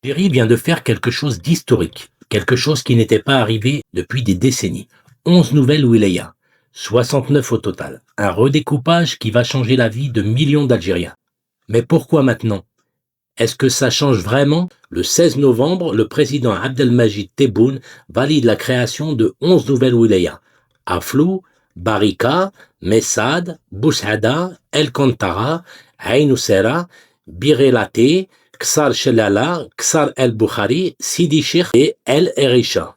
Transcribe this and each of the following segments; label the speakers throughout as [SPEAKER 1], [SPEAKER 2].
[SPEAKER 1] L'Algérie vient de faire quelque chose d'historique, quelque chose qui n'était pas arrivé depuis des décennies. 11 nouvelles wilayas, 69 au total. Un redécoupage qui va changer la vie de millions d'Algériens. Mais pourquoi maintenant? Est-ce que ça change vraiment? Le 16 novembre, le président Abdelmajid Tebboune valide la création de 11 nouvelles wilayas. Aflou, Barika, Messad, Boushada, El Kantara, Ain Oussera, Birelate, Ksar Shelala, Ksar El Bukhari, Sidi Cheikh et El Erisha.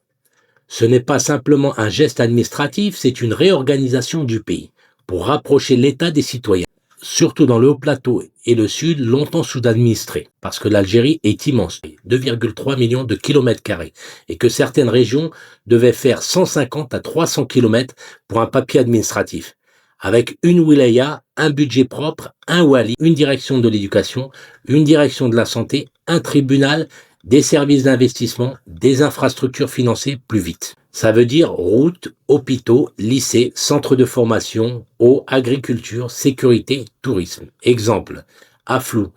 [SPEAKER 1] Ce n'est pas simplement un geste administratif, c'est une réorganisation du pays pour rapprocher l'État des citoyens, surtout dans le Haut-Plateau et le Sud, longtemps sous-administré, parce que l'Algérie est immense, 2,3 millions de kilomètres carrés, et que certaines régions devaient faire 150 à 300 kilomètres pour un papier administratif. Avec une wilaya, un budget propre, un wali, une direction de l'éducation, une direction de la santé, un tribunal, des services d'investissement, des infrastructures financées plus vite. Ça veut dire routes, hôpitaux, lycées, centres de formation, eau, agriculture, sécurité, tourisme. Exemple, Aflou,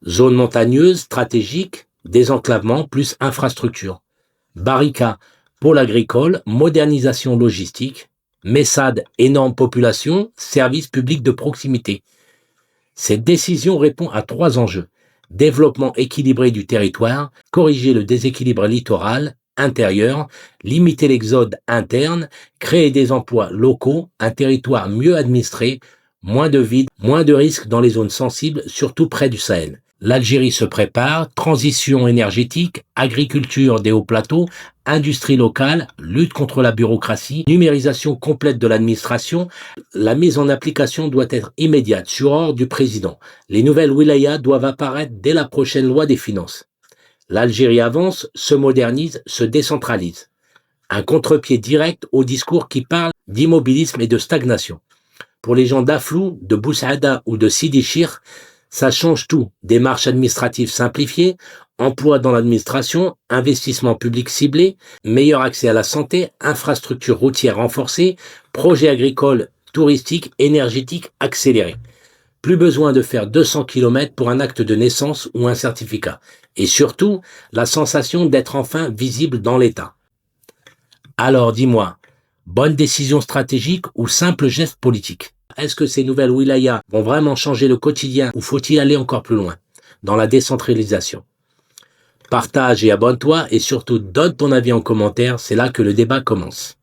[SPEAKER 1] zone montagneuse, stratégique, désenclavement plus infrastructure. Barika, pôle agricole, modernisation logistique. Messad, énorme population, service public de proximité. Cette décision répond à 3 enjeux. Développement équilibré du territoire, corriger le déséquilibre littoral, intérieur, limiter l'exode interne, créer des emplois locaux, un territoire mieux administré, moins de vide, moins de risques dans les zones sensibles, surtout près du Sahel. L'Algérie se prépare, transition énergétique, agriculture des hauts plateaux, industrie locale, lutte contre la bureaucratie, numérisation complète de l'administration. La mise en application doit être immédiate, sur ordre du président. Les nouvelles wilayas doivent apparaître dès la prochaine loi des finances. L'Algérie avance, se modernise, se décentralise. Un contre-pied direct au discours qui parle d'immobilisme et de stagnation. Pour les gens d'Aflou, de Boussada ou de Sidi Cheikh, ça change tout. Démarches administratives simplifiées, emploi dans l'administration, investissement public ciblé, meilleur accès à la santé, infrastructures routières renforcées, projets agricoles, touristiques, énergétiques accélérés. Plus besoin de faire 200 km pour un acte de naissance ou un certificat. Et surtout, la sensation d'être enfin visible dans l'État. Alors dis-moi, bonne décision stratégique ou simple geste politique? Est-ce que ces nouvelles wilayas vont vraiment changer le quotidien ou faut-il aller encore plus loin dans la décentralisation? Partage et abonne-toi et surtout donne ton avis en commentaire, c'est là que le débat commence.